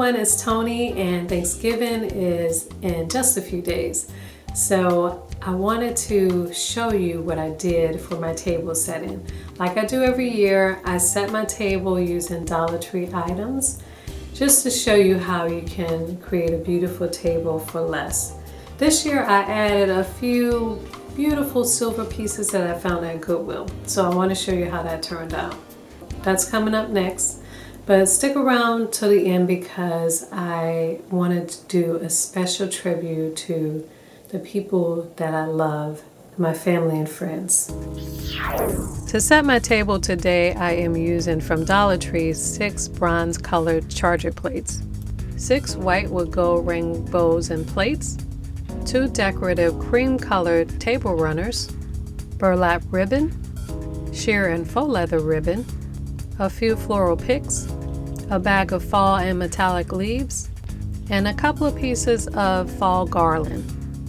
everyone, it's Toni and Thanksgiving is in just a few days. So I wanted to show you what I did for my table setting. Like I do every year, I set my table using Dollar Tree items just to show you how you can create a beautiful table for less. This year I added a few beautiful silver pieces that I found at Goodwill. So I want to show you how that turned out. That's coming up next. But stick around till the end because I wanted to do a special tribute to the people that I love, my family and friends. To set my table today, I am using from Dollar Tree 6 bronze colored charger plates, 6 white with gold ring bows and plates, 2 decorative cream colored table runners, burlap ribbon, sheer and faux leather ribbon, a few floral picks, a bag of fall and metallic leaves, and a couple of pieces of fall garland.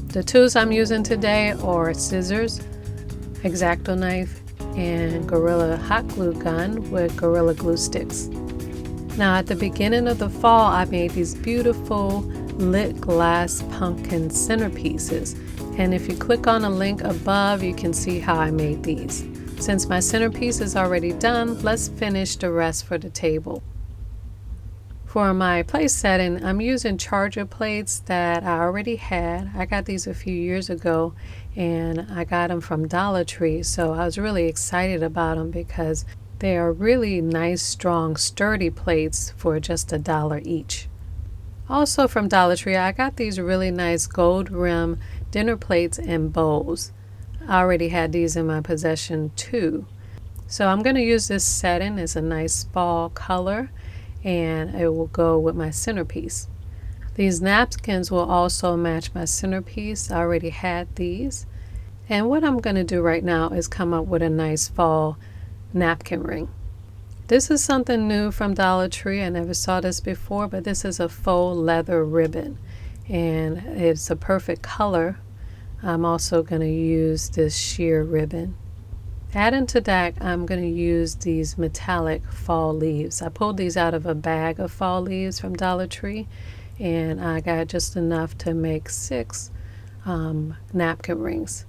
The tools I'm using today are scissors, X-Acto knife, and Gorilla hot glue gun with Gorilla glue sticks. Now at the beginning of the fall, I made these beautiful lit glass pumpkin centerpieces, and if you click on the link above, you can see how I made these. Since my centerpiece is already done, let's finish the rest for the table. For my place setting, I'm using charger plates that I already had. I got these a few years ago and I got them from Dollar Tree, so I was really excited about them because they are really nice, strong, sturdy plates for just $1 each. Also from Dollar Tree, I got these really nice gold rim dinner plates and bowls. I already had these in my possession too. So I'm going to use this setting. It's a nice fall color and it will go with my centerpiece. These napkins will also match my centerpiece. I already had these. And what I'm going to do right now is come up with a nice fall napkin ring. This is something new from Dollar Tree. I never saw this before, but this is a faux leather ribbon and it's a perfect color. I'm also going to use this sheer ribbon. Adding to that, I'm going to use these metallic fall leaves. I pulled these out of a bag of fall leaves from Dollar Tree, and I got just enough to make 6 napkin rings.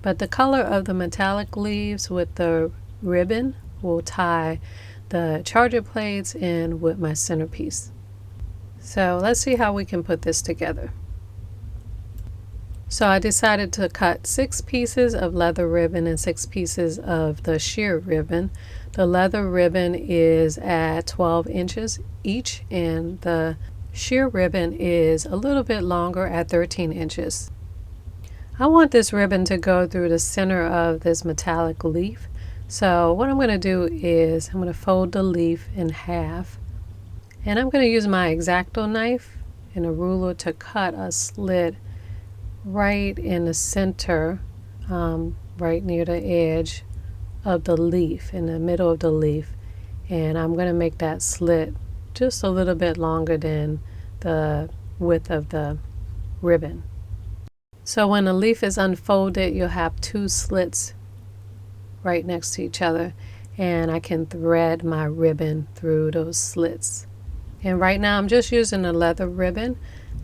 But the color of the metallic leaves with the ribbon will tie the charger plates in with my centerpiece. So let's see how we can put this together. So I decided to cut 6 pieces of leather ribbon and 6 pieces of the sheer ribbon. The leather ribbon is at 12 inches each and the sheer ribbon is a little bit longer at 13 inches. I want this ribbon to go through the center of this metallic leaf. So what I'm going to do is I'm going to fold the leaf in half and I'm going to use my X-Acto knife and a ruler to cut a slit right in the center, right near the edge of the leaf, in the middle of the leaf, and I'm going to make that slit just a little bit longer than the width of the ribbon. So when the leaf is unfolded, you'll have 2 slits right next to each other, and I can thread my ribbon through those slits. And right now I'm just using a leather ribbon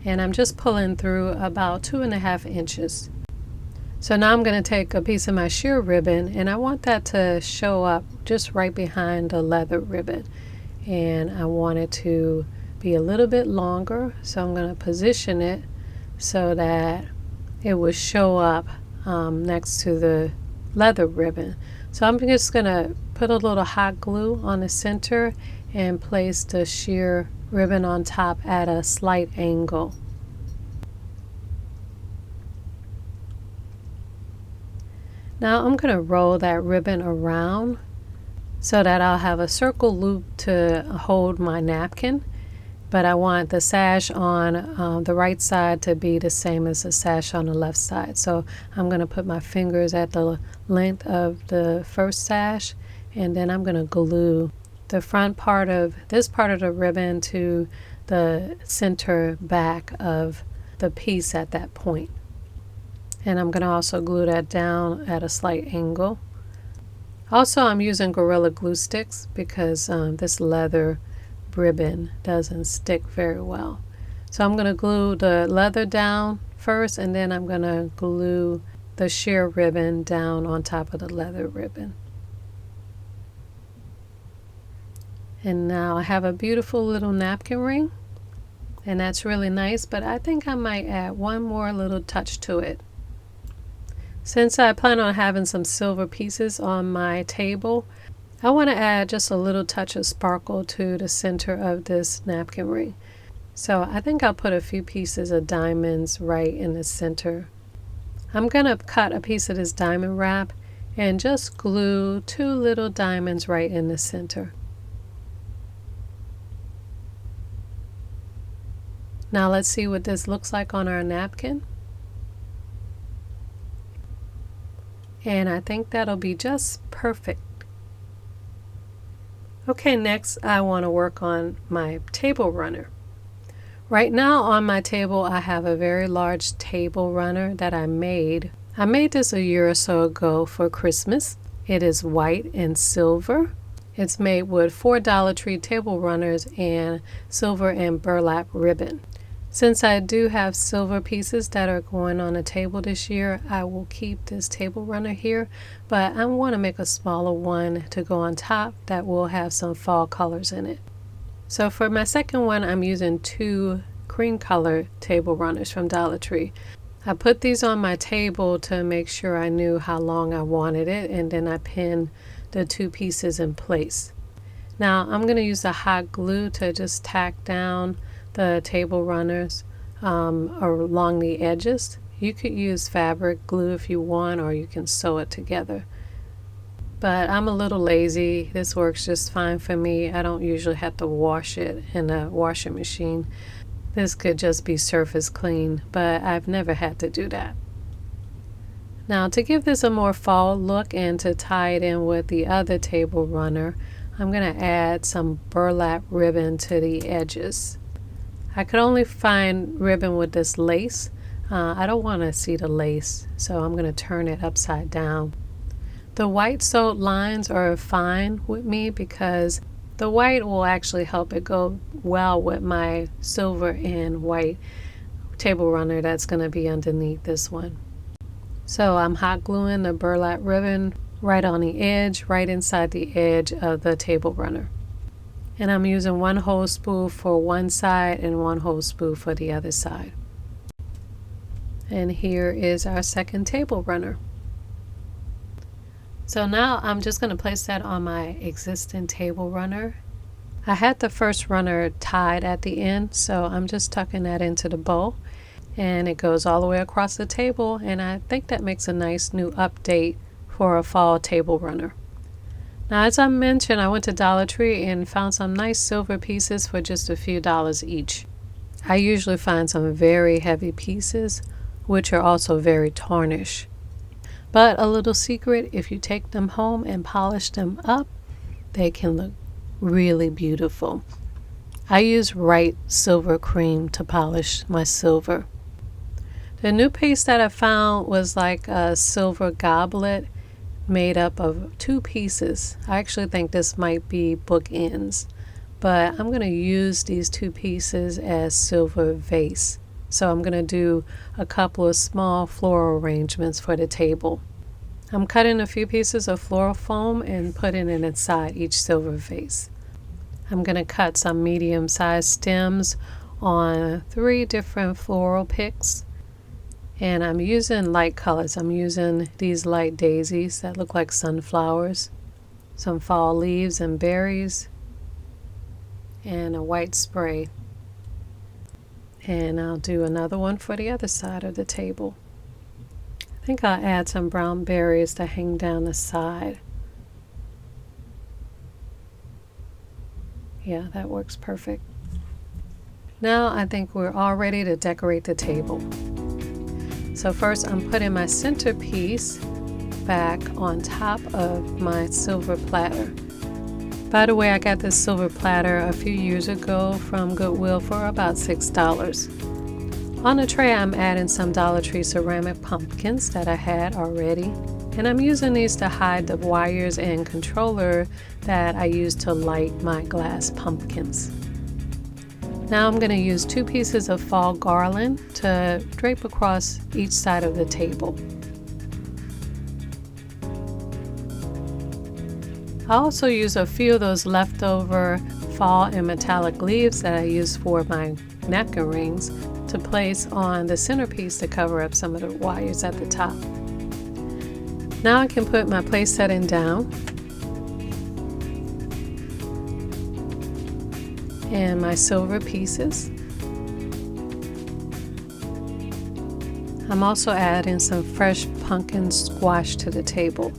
and I'm just pulling through about 2.5 inches. So now I'm going to take a piece of my sheer ribbon and I want that to show up just right behind the leather ribbon. And I want it to be a little bit longer, so I'm going to position it so that it will show up next to the leather ribbon. So I'm just going to put a little hot glue on the center and place the sheer ribbon on top at a slight angle. Now I'm going to roll that ribbon around so that I'll have a circle loop to hold my napkin, but I want the sash on the right side to be the same as the sash on the left side. So I'm going to put my fingers at the length of the first sash and then I'm going to glue the front part of this part of the ribbon to the center back of the piece at that point. And I'm going to also glue that down at a slight angle. Also, I'm using Gorilla glue sticks because this leather burlap ribbon doesn't stick very well. So I'm going to glue the leather down first, and then I'm going to glue the sheer ribbon down on top of the leather ribbon. And now I have a beautiful little napkin ring, and that's really nice, but I think I might add one more little touch to it. Since I plan on having some silver pieces on my table, I want to add just a little touch of sparkle to the center of this napkin ring. So I think I'll put a few pieces of diamonds right in the center. I'm going to cut a piece of this diamond wrap and just glue 2 little diamonds right in the center. Now let's see what this looks like on our napkin. And I think that'll be just perfect. Okay, next I want to work on my table runner. Right now on my table I have a very large table runner that I made. I made this a year or so ago for Christmas. It is white and silver. It's made with 4 Dollar Tree table runners and silver and burlap ribbon. Since I do have silver pieces that are going on a table this year, I will keep this table runner here, but I want to make a smaller one to go on top that will have some fall colors in it. So for my second one, I'm using 2 cream color table runners from Dollar Tree. I put these on my table to make sure I knew how long I wanted it, and then I pinned the 2 pieces in place. Now I'm going to use the hot glue to just tack down the table runners along the edges. You could use fabric glue if you want, or you can sew it together. But I'm a little lazy. This works just fine for me. I don't usually have to wash it in a washing machine. This could just be surface clean, but I've never had to do that. Now to give this a more fall look and to tie it in with the other table runner, I'm going to add some burlap ribbon to the edges. I could only find ribbon with this lace. I don't want to see the lace, so I'm going to turn it upside down. The white sewed lines are fine with me because the white will actually help it go well with my silver and white table runner that's going to be underneath this one. So I'm hot gluing the burlap ribbon right on the edge, right inside the edge of the table runner. And I'm using 1 whole spool for one side and 1 whole spool for the other side. And here is our second table runner. So now I'm just going to place that on my existing table runner. I had the first runner tied at the end, so I'm just tucking that into the bow, and it goes all the way across the table, and I think that makes a nice new update for a fall table runner. Now, as I mentioned, I went to Dollar Tree and found some nice silver pieces for just a few dollars each. I usually find some very heavy pieces, which are also very tarnished. But a little secret, if you take them home and polish them up, they can look really beautiful. I use Right Silver Cream to polish my silver. The new piece that I found was like a silver goblet made up of 2 pieces. I actually think this might be bookends, but I'm going to use these 2 pieces as silver vase. So I'm going to do a couple of small floral arrangements for the table. I'm cutting a few pieces of floral foam and putting it inside each silver vase. I'm going to cut some medium-sized stems on 3 different floral picks. And I'm using light colors. I'm using these light daisies that look like sunflowers, some fall leaves and berries, and a white spray. And I'll do another one for the other side of the table. I think I'll add some brown berries to hang down the side. Yeah, that works perfect. Now I think we're all ready to decorate the table. So first I'm putting my centerpiece back on top of my silver platter. By the way, I got this silver platter a few years ago from Goodwill for about $6. On the tray I'm adding some Dollar Tree ceramic pumpkins that I had already, and I'm using these to hide the wires and controller that I use to light my glass pumpkins. Now I'm going to use 2 pieces of fall garland to drape across each side of the table. I also use a few of those leftover fall and metallic leaves that I use for my napkin rings to place on the centerpiece to cover up some of the wires at the top. Now I can put my place setting down and my silver pieces. I'm also adding some fresh pumpkin squash to the table.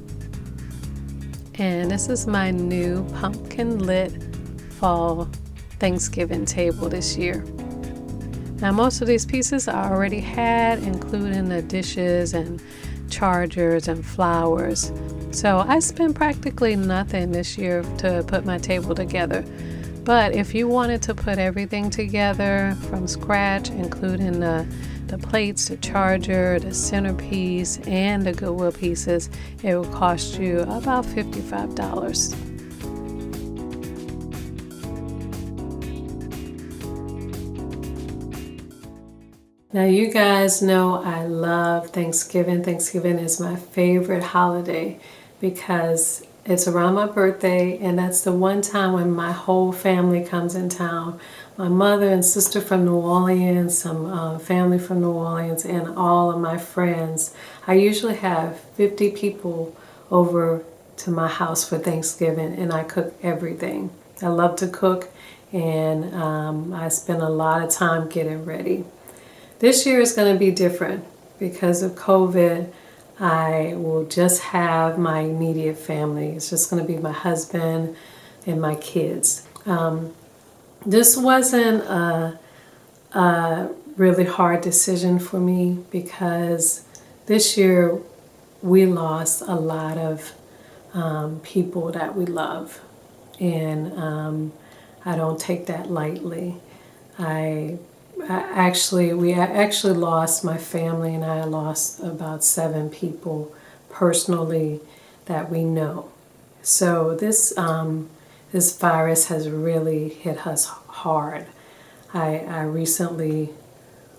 And this is my new pumpkin lit fall Thanksgiving table this year. Now most of these pieces I already had, including the dishes and chargers and flowers. So I spent practically nothing this year to put my table together. But if you wanted to put everything together from scratch, including the plates, the charger, the centerpiece, and the Goodwill pieces, it will cost you about $55. Now you guys know I love Thanksgiving. Thanksgiving is my favorite holiday because it's around my birthday, and that's the one time when my whole family comes in town. My mother and sister from New Orleans, some family from New Orleans, and all of my friends. I usually have 50 people over to my house for Thanksgiving, and I cook everything. I love to cook, and I spend a lot of time getting ready. This year is going to be different because of COVID. I will just have my immediate family. It's just going to be my husband and my kids. This wasn't a really hard decision for me because this year we lost a lot of people that we love, and I don't take that lightly. We actually lost my family, and I lost about 7 people personally that we know. So this virus has really hit us hard. I recently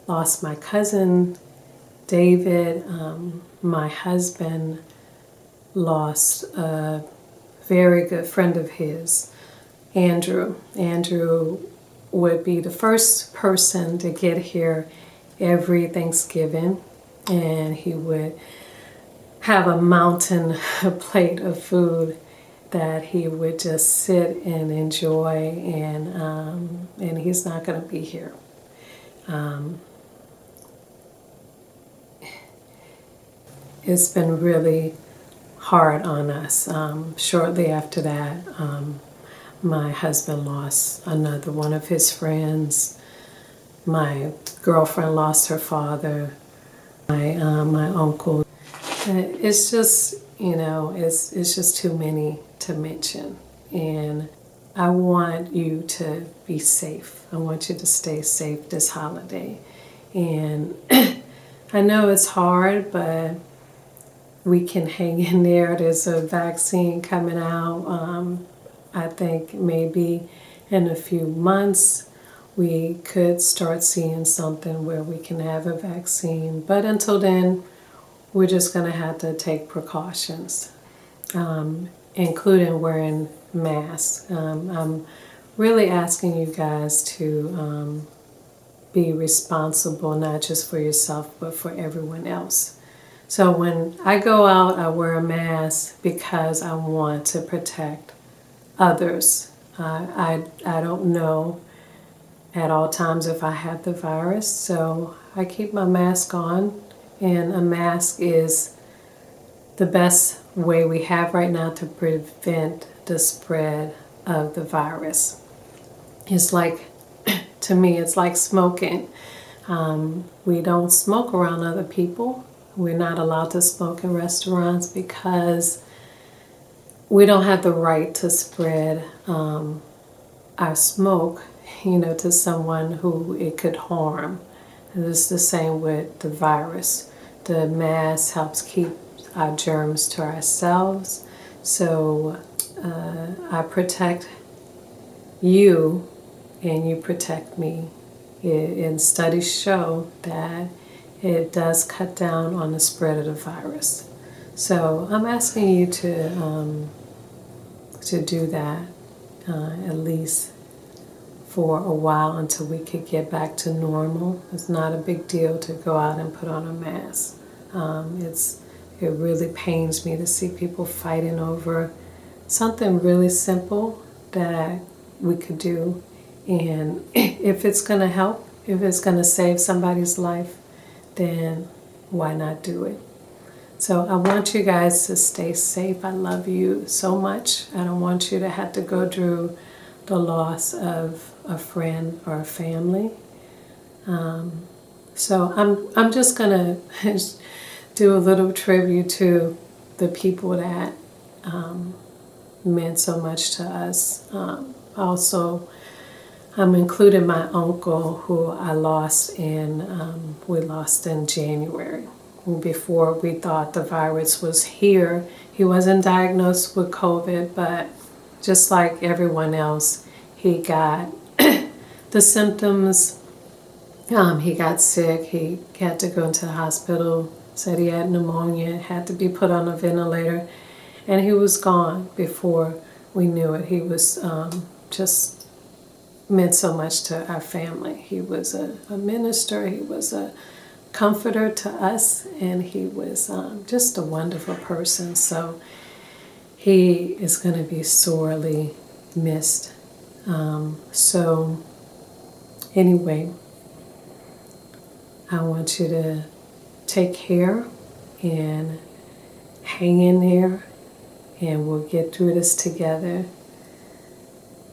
lost my cousin David. My husband lost a very good friend of his, Andrew. Andrew would be the first person to get here every Thanksgiving, and he would have a mountain plate of food that he would just sit and enjoy, and he's not going to be here. It's been really hard on us. Shortly after that, my husband lost another one of his friends. My girlfriend lost her father. My uncle. It's just, it's just too many to mention. And I want you to be safe. I want you to stay safe this holiday. And I know it's hard, but we can hang in there. There's a vaccine coming out. I think maybe in a few months we could start seeing something where we can have a vaccine. But until then, we're just going to have to take precautions, including wearing masks. I'm really asking you guys to be responsible, not just for yourself, but for everyone else. So when I go out, I wear a mask because I want to protect others. I don't know at all times if I have the virus, so I keep my mask on, and a mask is the best way we have right now to prevent the spread of the virus. It's like, to me, it's like smoking. We don't smoke around other people. We're not allowed to smoke in restaurants because we don't have the right to spread our smoke, to someone who it could harm. And it's the same with the virus. The mask helps keep our germs to ourselves. So I protect you and you protect me. And studies show that it does cut down on the spread of the virus. So I'm asking you to do that at least for a while until we could get back to normal. It's not a big deal to go out and put on a mask. It really pains me to see people fighting over something really simple that we could do. And if it's going to help, if it's going to save somebody's life, then why not do it? So I want you guys to stay safe. I love you so much. I don't want you to have to go through the loss of a friend or a family. So I'm just gonna do a little tribute to the people that meant so much to us. Also, I'm including my uncle, who I lost we lost in January. Before we thought the virus was here. He wasn't diagnosed with COVID, but just like everyone else, he got the symptoms. He got sick. He had to go into the hospital, said he had pneumonia, had to be put on a ventilator, and he was gone before we knew it. He was just meant so much to our family. He was a minister. He was a comforter to us, and he was just a wonderful person. So he is going to be sorely missed. So anyway, I want you to take care and hang in there, and we'll get through this together.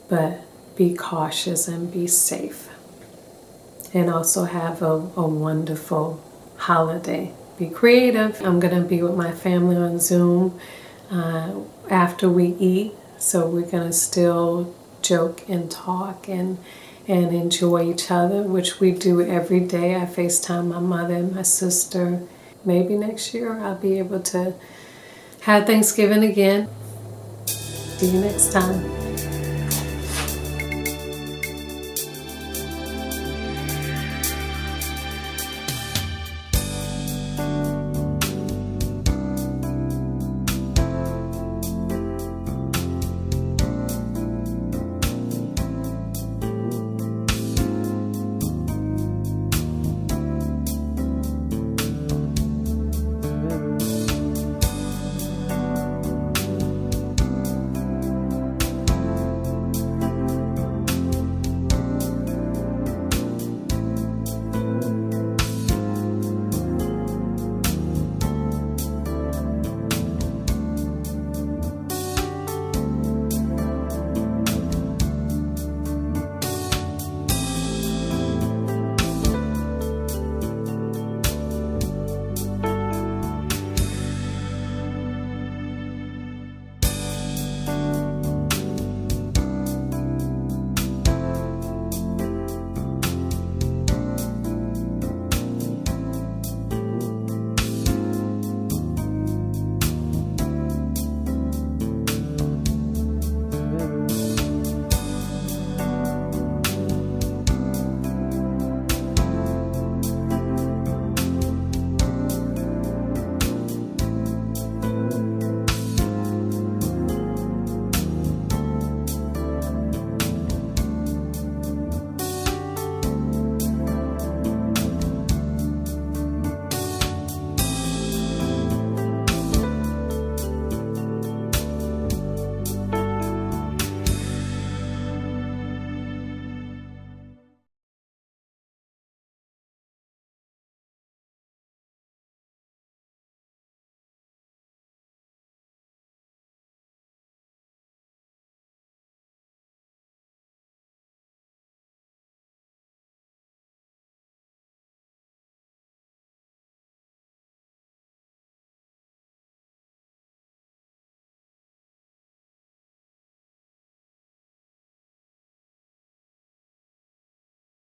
But be cautious and be safe. And also have a wonderful holiday. Be creative. I'm going to be with my family on Zoom after we eat. So we're going to still joke and talk and enjoy each other, which we do every day. I FaceTime my mother and my sister. Maybe next year I'll be able to have Thanksgiving again. See you next time.